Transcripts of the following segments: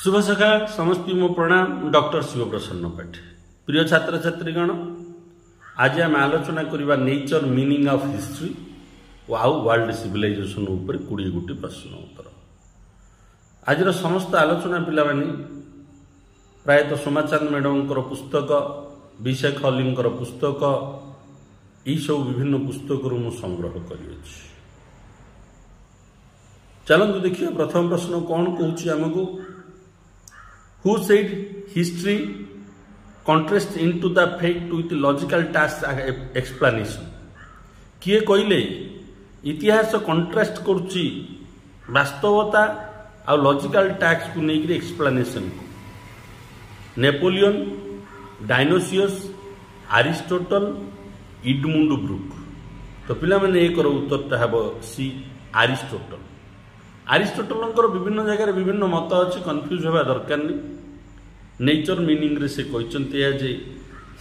शुभ सकाळ समस्ती मो प्रणाम डॉक्टर शिवप्रसन्न पाठी प्रिय छात्र छात्रीगण आज आम आलोचना करवा नेचर मीनिंग ऑफ हिस्ट्री आउ वर्ल्ड सिविलाइजेशन ऊपर 20 गोटी प्रश्न उत्तर आज समस्त आलोचना पिला प्रायतः सोमाचांद मैडम पुस्तक विशेख अली पुस्तक यही सब विभिन्न पुस्तक संग्रह कर चलतु देखिए प्रथम प्रश्न कौन कहूँ आमको Who said history contrast into the fact with logical task explanation? किए कहले इतिहास कंट्रास्ट करुच्ची वास्तवता आ लॉजिकल टैक्स को लेकर एक्सप्लेनेशन को Napoleon Dionysius Aristotle Edmund Burke तो पिला माने एक उत्तरटा हे सी एरिस्टोटल एरिस्टोटल विभिन्न जगह विभिन्न मत अच्छी कन्फ्यूज होगा दरकार नहीं नेचर मीनिंग रे से कहते जे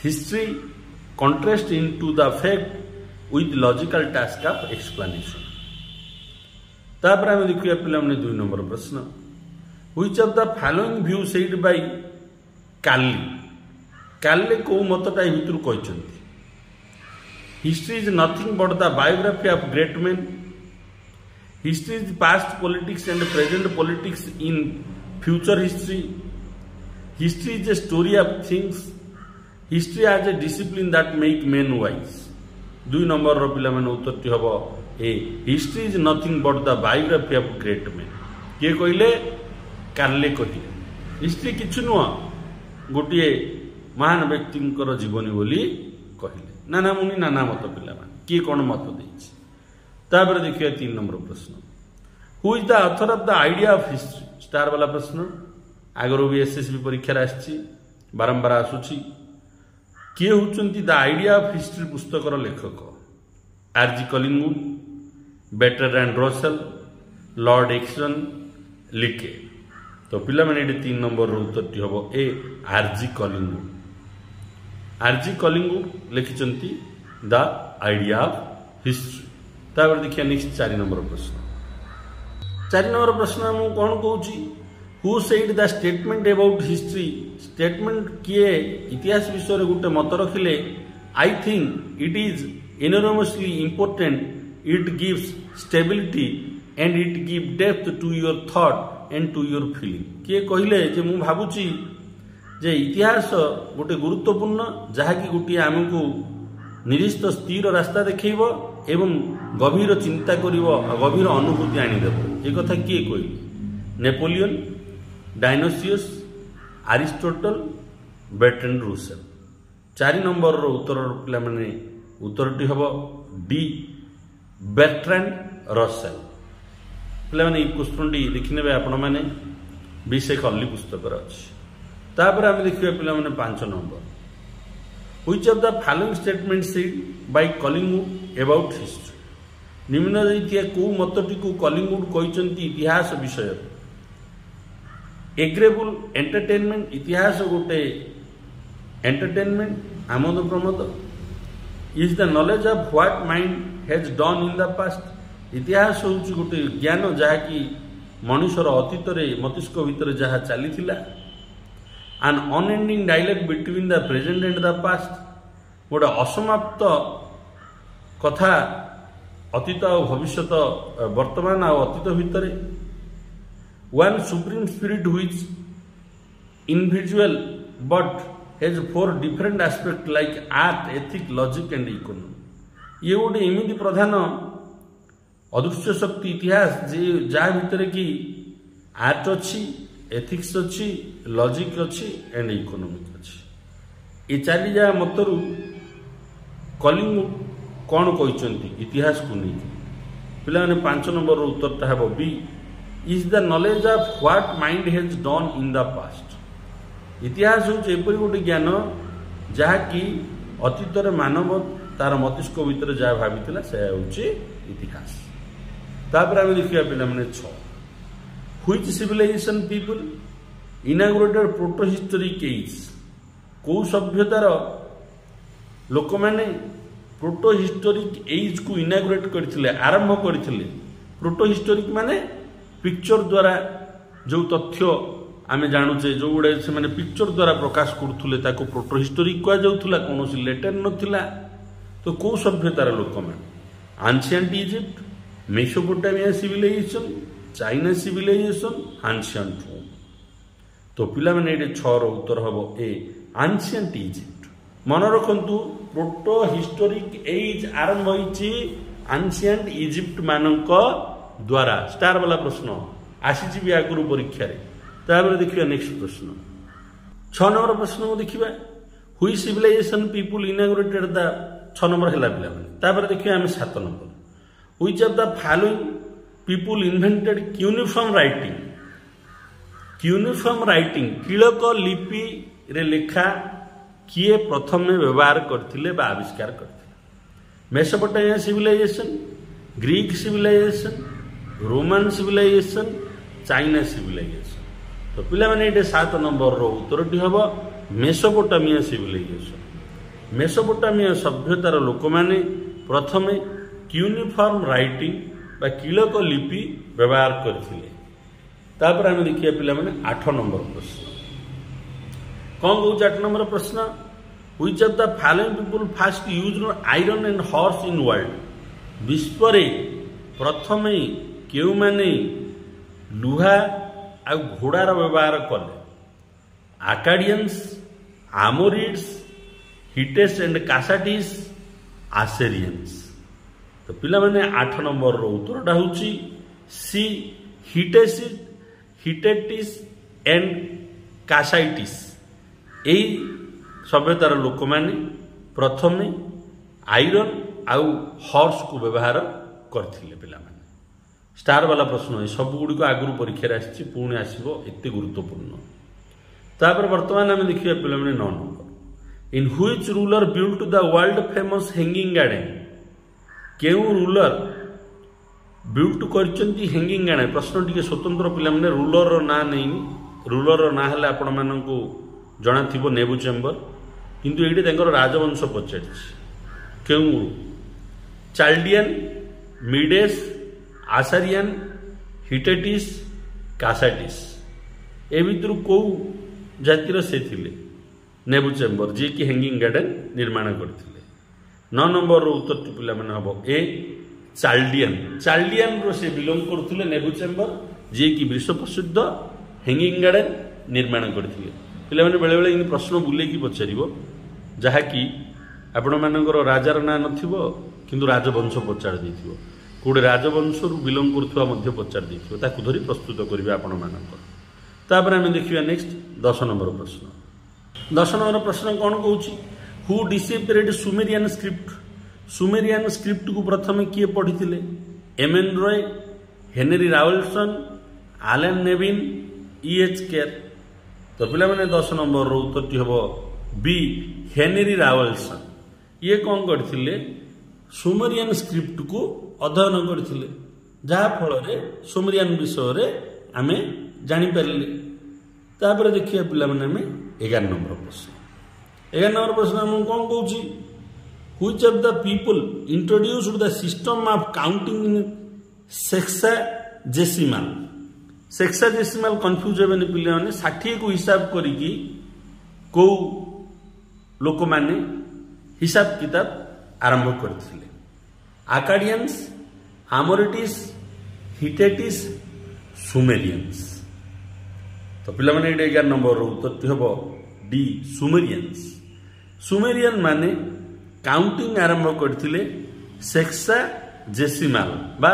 history contrast into the fact with logical task of explanation तापर आम देखिए पिला 2 नंबर प्रश्न which of the following view said by Carlyle Carlyle को मतटा भितर कहते history is nothing but the biography of great man History is past politics and present politics in future history. History is a story of things. History as a discipline that make men wise. 2 number रो पिला माने उत्तरटी हबो A history is nothing but the biography of great man के कहले कार्ले कहले history किछु नुआ गोटिए महान व्यक्तिंकर जीवनी बोली कहले नाना मुनि नाना मत पिला माने के कोन मत देछि तापर देखिए 3 नंबर प्रश्न who is the author of the idea of history star वाला प्रश्न आगर भी एसएसबी परीक्षा आसी बारंबार आसुची किए होचंती द आइडिया ऑफ हिस्ट्री पुस्तकर लेखक R G Collingwood Bertrand Russell Lord Acton लिके तो पिला माने 3 नंबर उत्तरटी हबो ए आरजी कलिंगवुड लिखिचंती द आइडिया ऑफ हिस्ट्री तापर देखिए नेक्स्ट 4 नंबर प्रश्न 4 नंबर प्रश्न हम कौन कहूँ who said the statement about history statement किए इतिहास विषय गोटे मत रखिले I think it is enormously important it gives stability and it give depth to your thought and to your feeling किए कहले जे मु भाबुची जे इतिहास गोटे गुरुत्वपूर्ण जहाँकि गोटे आमको निर्दिष्ट स्थिर रास्ता देखब एवं गभीर चिंता करिवो गभीर अनुभूति आनीदेव ये कथा किए कहले Napoleon Dionysius Aristotle Bertrand Russell 4 number रो उत्तर पिला माने उत्तरटी हबो डी बेर्ट्रैंड रसेल पिला माने क्वेश्चनटी देखिनेबे आपण माने विशेष अली पुस्तक अछि तापर हम देखिबे पिला माने 5 number Which of the following statements said by Collingwood about history? निम्न रीतिया को मतटी को कलिंगवुड कहते इतिहास विषय एग्रेबल एंटरटेनमेंट इतिहास गोटे entertainment Amod Pramod is the knowledge of what mind has done in the past इतिहास होउची गोटे ज्ञान जहाँकि मनुष्यर अतीत मस्तिष्क भितर जहाँ चली an unending dialogue between the present and the past गोटे असमाप्त कथा अतीत और भविष्य वर्तमान और अतीत भितर one supreme spirit which individual but has 4 different aspects like art ethic logic and economy ये गोटे एमती प्रधान अदृश्य शक्ति इतिहास जे जहाँ भितर कि आर्ट अच्छी एथिक्स अच्छी लॉजिक अच्छी एंड इकोनॉमिक अच्छी ये 4 जगह मतरू कलिंगवुड कौन कहते इतिहास को नहीं पिला 5 नंबर उत्तरटा है B is the knowledge of what mind has done in the past इतिहास होपर गोटे ज्ञान जहाँकि अतीत मानव तार मस्तिष्क भितर जहाँ भावी से इतिहास तापर आम देखिए पिला 6 Which civilization people inaugurated protohistoric age? कौ सभ्यतार लोक मैंने प्रोटोहिस्टोरिक एज को इनागुरेट करथिले आरंभ करथिले प्रोटोहिस्टोरिक माने पिक्चर द्वारा जो तथ्य आम जानुचे जो गुड़े से पिक्चर द्वारा प्रकाश करुले प्रोटो हिस्टोरी कहुला कौन लेटर नाला तो कौ सभ्यतार लोक मैंने ancient Egypt Mesopotamia civilization China civilization ancient Rome तो पिला माने ये 6 उत्तर हम ए आंशिएंट इजिप्ट मन रखु प्रोटो हिस्टोरिक एज आरंभ होती आंशिएंट इजिप्ट मानक द्वारा स्टार वाला प्रश्न आसी भी आगुरी परीक्षा देखिए नेक्स्ट प्रश्न 6 नंबर प्रश्न देखिए हुई सिविलाइजेशन पीपुल इनागोरेटेड द 6 नंबर है पे देखिए आम 7 नंबर which of the following people invented cuneiform writing किलक लिपि रे लेखा किए प्रथम व्यवहार करथिले बा आविष्कार करथिले Mesopotamia civilization Greek civilization Roman civilization China civilization तो पिला माने ये 7 नंबर रो उत्तरटी हम मेसोपोटामिया सिविलाइजेशन मेसोपोटामिया सभ्यतार लोक माने प्रथमे क्यूनिफॉर्म राइटिंग बा किलक लिपि व्यवहार करथिले तापर आम देखिए पिला माने 8 नंबर प्रश्न कौन कौच 8 नंबर प्रश्न which of the following people first used iron and horse in world विश्व रे प्रथमे केउ माने लुहा आ घोड़ार व्यवहार कले आकाडियंस आमोरिड्स हिटेस एंड कासाटिस आसेरियंस तो पिला माने 8 नंबर रो उत्तरटा होची सी हिटेटिस एंड कासाइटिस एई सभ्यतार लोक माने प्रथमे आयरन आउ हॉर्स को व्यवहार करथिले पिला माने स्टार वाला प्रश्न सब गुड़िक आगुरी परीक्षा आसी पुणी आसो एत गुरुत्वपूर्ण तापर बर्तमान आम देखिए पिला माने 9 number in which ruler built the world famous hanging garden केउ रूलर बिल्ट करचंती हैंगिंग गार्डन प्रश्न टिके स्वतंत्र पिला माने रूलर ना नहीं रूलर ना हेले आपण मानकु जणा थिबो नेबुचेम्बर किंतु एठी तांकर राजवंश पचारिछि केउ चाल्डियन मिडेस आसारियन हिटेटिस कासाटिस ए भितर कौ जातिर से थिले नेबुचेम्बर जी कि हैंगिंग गार्डन निर्माण करथिले 9 नंबर रो उत्तर पिला माने हबो ए चाल्डियन रो से बिलोंग करथिले नेबुचेम्बर जी कि विश्व प्रसिद्ध हैंगिंग गार्डन निर्माण करथिले पिला माने बेले बेले इन प्रश्न बुले की पचारिबो जहा कि आपण मानकर राजार ना नथिबो किंतु राजवंश पचार देथिबो कोडे राजवंश रु बिलोंग करथुवा मध्ये पचार देथिबो ताकु धरि प्रस्तुत करिवे आपण मानकर तापर हम देखिए नेक्स्ट 10 नंबर प्रश्न 10 नंबर प्रश्न कौन कहूँ हु डिसेप्रेड सुमेरियन स्क्रिप्ट को प्रथम किए पढ़ी M N Roy Henry Rawlinson Alan Nevin E.H. Carr तो पिला माने 10 नंबर रो उत्तरटी हम बी हेनरी रावल्सन ये कौन करथिले सुमेरियन स्क्रिप्ट को अध्ययन करथिले जहा फल रे सुमेरियन विषय रे आमे जानि पारले तापर देखिए पिला माने में 11 नंबर प्रश्न 11 नंबर प्रश्न हम कौन कहूँ which of the people introduced the system of counting in sexadecimal confuse हेबेनि पिले माने 60 को हिसाब करिकी को लोक माने हिसाब किताब आरंभ करथिले आकाडियंस आमोरिटिस हिटेटिस सुमेरियंस तो पिला माने 11 नंबर उत्तर हम डी सुमेरियन माने काउंटिंग आरंभ करथिले सेक्साडेसिमाल बा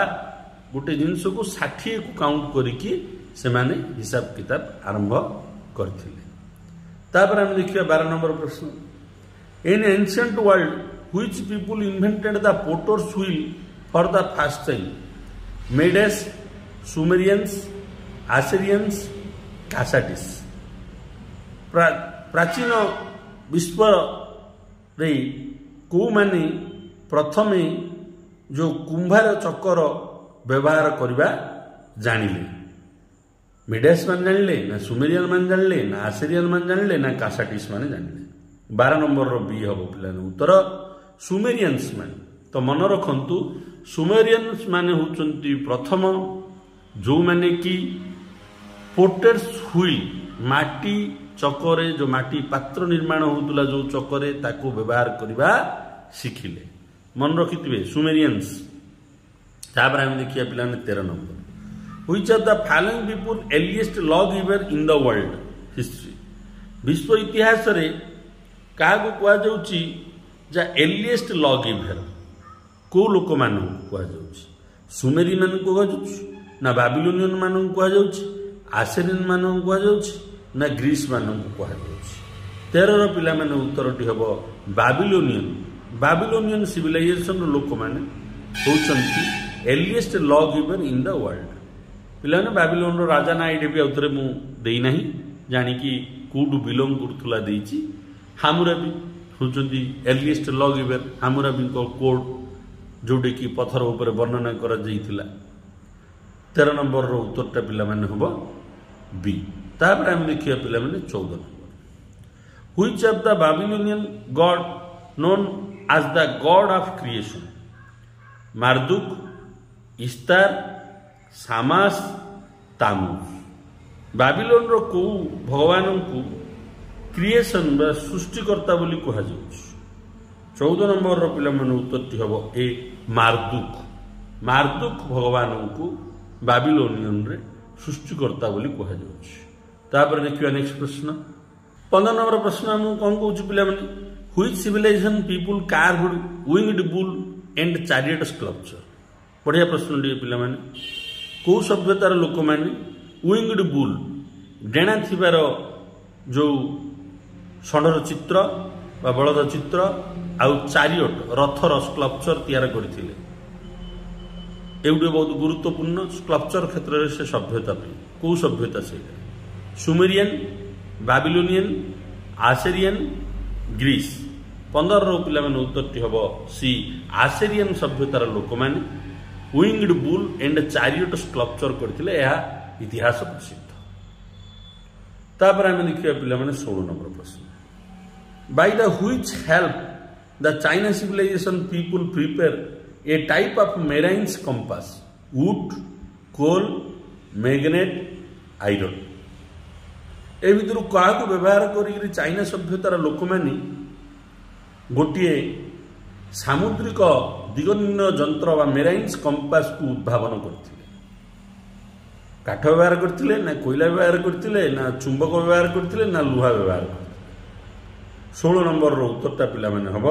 गोटे जिनस को 60 को काउंट करिकी से माने हिसाब किताब आरंभ करथिले तापर हम देखिए 12 नंबर प्रश्न in ancient world which people invented the potters wheel for the first time Medes Sumerians Assyrians Kassites प्राचीन विश्व रे को माने प्रथमे जो कुंभार चक्कर व्यवहार करवा जानिले मिडेस मान जानिले ना सुमेरियन मान जानिले ना आसिरियन मान जानिले ना कासाटिस मान जानिले 12 नंबर रो बी हम पिला उत्तर सुमेरियंस मान तो मन रखंतु सुमेरियंस माने होचंती प्रथम जो माने कि पोटर्स व्हील माटी चकरे जो माटी पात्र निर्माण होता जो चकरे ताको व्यवहार करवा शिखिले मन रखिथे सुमेरियंस। तापर आम देखिए पिला 13 number which of the following people earliest law giver in the world history विश्व इतिहास रे क्या कह जा एर्लिएस्ट लॉ गिवर को लोक मान कह सुमेरी मान कह ना बाबिलोनियन मान कह आसेरियन मान कह ना ग्रीस मान कह 13 पिला माने उत्तरटी हम बाबिलोनियन सिविलाइजेशन लोक मैंने होती earliest law giver in the world. पिला बाबिलोन राजा ना ये भी आउे मुना जाणिकी कौटू बिलोंग करूला हामुराबी होती earliest law giver हामुराबी code Jote कि पथर उपर वर्णना कर 13 नंबर उत्तरटा पिला माने हम बी। तापर आम देखिए पिला माने 14 number which of the Babylonian god known as the god of creation Marduk Ishtar Shamash तामुस Babylon रो को भगवान को क्रिएशन बा सृष्टिकर्ता बोली कह 14 नंबर रो पिला माने उत्तरटी हम ए मार्दुक भगवान को बाबिलोनियन रे सृष्टिकर्ता बोली कह। तापर देखिए नेक्स्ट प्रश्न 15 नंबर प्रश्न हम कौन कौच पिला माने which civilization people carved winged bull and chariot sculpture बढ़िया प्रश्न टे पिला माने को सभ्यतार लोक माने विंग्ड बुल डेणा थिबार जो षणर चित्र बा बलद चित्र आउ चैरियट रथर स्कल्पचर तैयार करथिले एवडे बहुत गुरुत्वपूर्ण स्कल्पचर क्षेत्र में से सभ्यता कौ सभ्यता से सुमेरियन बाबिलोनियन आसेरियन ग्रीस 15 रो पिला माने उत्तरटी हम सी आसेरियन सभ्यतार लोक मैंने winged bull and chariot sculpture करथिले इतिहास प्रसिद्ध। तापर आम देखिए पिला माने 16 नंबर प्रश्न by the which help the China civilization people prepare a type of mariners compass wood coal magnet iron ए भितर क्या व्यवहार कर चाइना सभ्यतार लोक मैंने गोटे सामुद्रिक दिगनिर्णय जंत्र व मेराइन्स कंपास को उद्भावन करते काठ व्यवहार करते ना कोयला व्यवहार करते ना चुंबक व्यवहार करते ना लुहा व्यवहार करते 16 नंबर उत्तरटा पिला माने हम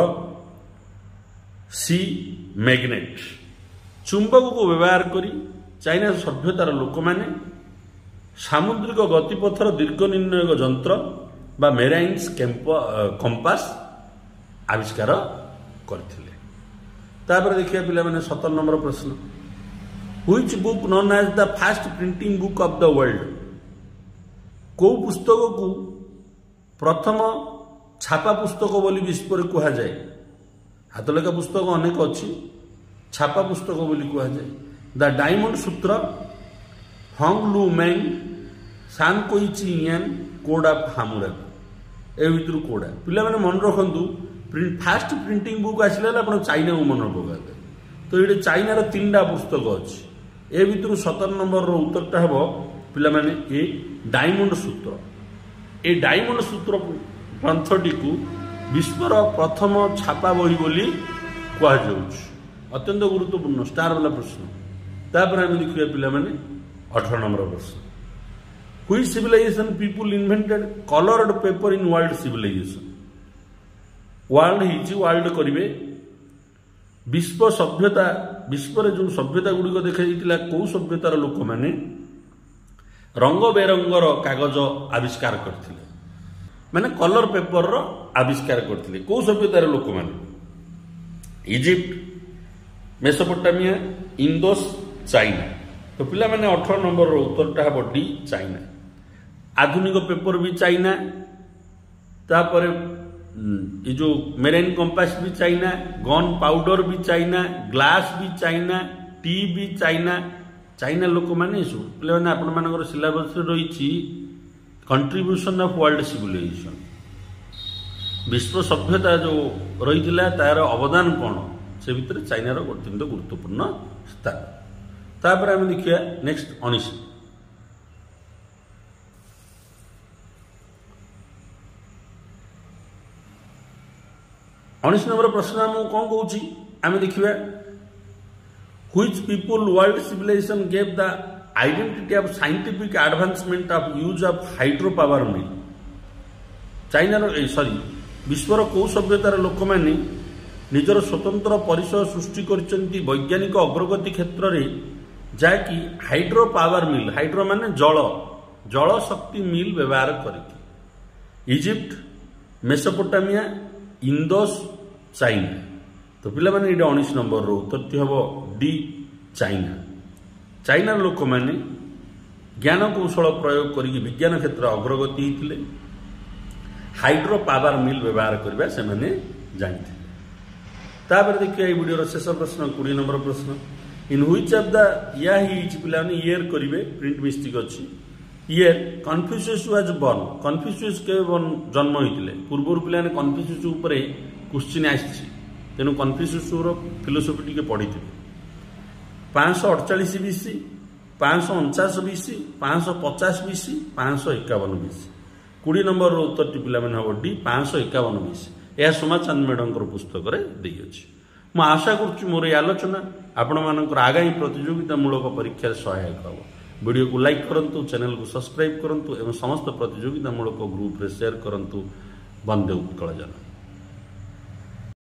सी मैग्नेट चुंबक को व्यवहार करी चाइना सभ्यतार लोक मैंने सामुद्रिक गतिपथर दीर्घ निर्णय जंत्र बा मेराइन्स कंपास आविष्कार करथिले। तापर देखिए पिला माने 17 नंबर प्रश्न which book known as the first printing book of the world को पुस्तक को प्रथम छापा पुस्तक बोली विश्व में कह जाए हाथ लेखा पुस्तक अनेक अच्छी छापा पुस्तक बोली कह जाए द डायमंड सूत्र हंग लू मैंग सान कोई चियान कोड ऑफ हामुराबी ए भितर कोडा पिला माने मन रखु फास्ट प्रिंटिंग बुक आसला आप चाइना को मन पकाते तो ये चाइनार 3टा पुस्तक अच्छी ए भितर 17 नंबर उत्तरटा हम पिला माने ए डायमंड सूत्र ए डायमंड सूत्र ग्रंथटी को विश्वर प्रथम छापा बही बोली कह अत्यंत गुरुत्वपूर्ण स्टार वाला प्रश्न। तापर आम देखिए पिला माने 18 नंबर प्रश्न which civilization people invented coloured paper in world civilization world करेंगे विश्व सभ्यता विश्व जो सभ्यता गुड़िक देखा कौ सभ्यतार लोक मैंने रंग बेरंगर कागज आविष्कार करथिले माने कलर पेपर रो आविष्कार करथिले कौ सभ्यतार लोक मैंने इजिप्ट मेसोपोटामिया इंडोस चाइना तो पिला माने 18 नंबर उत्तरटा हम डी चाइना आधुनिक पेपर भी चाइना तापर ये जो मेराइन कंपास भी चाइना गन पाउडर भी चाइना ग्लास भी चाइना टी भी चाइना चाइना लोक मैंने सब पे आपण सिलेबस रही कंट्रीब्यूशन ऑफ वर्ल्ड सिविलाइजेशन विश्व सभ्यता जो रही तार अवदान कौन से भितर चाइनार अत्यंत गुरुत्वपूर्ण स्थान। तापर आम देखिए नेक्स्ट 19 19 नंबर प्रश्न आम कौन कौच आम देखा which people world civilization gave the identity of scientific advancement of use of hydro power mill चाइनार सॉरी विश्वर कौ सभ्यतार लोक मैंने निजर स्वतंत्र परिसर सृष्टि करछन्ती वैज्ञानिक अग्रगति क्षेत्र में जहाँकि हाइड्रो पावर मिल हाइड्रो माने जल शक्ति मिल व्यवहार करके इजिप्ट मेसोपोटामिया इंदोस चाइना तो पिला माने ये 19 नंबर उत्तर हम डी चाइना चाइनार लोक मैंने ज्ञान कौशल प्रयोग करके विज्ञान क्षेत्र अग्रगति होते हाइड्रो पावर मिल व्यवहार करवा से माने जानते तापर देखिए ये वीडियो शेष प्रश्न 20 नंबर प्रश्न इन व्हिच ऑफ द या ही पिला ईयर करेंगे प्रिंट मिस्टेक अच्छी year Confucius was born Confucius के जन्म होते पूर्व पिला कन्फ्यूशियस उपर क्वेश्चन आसी तेणु कन्फ्यूशियस फिलोसफी टी पढ़ी 548 BC 549 BC 550 BC 551 BC 20 number उत्तर टी पिला हम डी 551 बीसी यह सोमाचांद मैडम पुस्तक मैं आशा करुच्ची मोर ये आलोचना आपण मानकर आगामी प्रतियोगितामूलक परीक्षा सहायक हम वीडियो को लाइक करूँ चैनल को सब्सक्राइब करूँ एवं समस्त प्रतियोगितामूलक ग्रुप रे शेयर करूँ। वंदे उत्कल जन।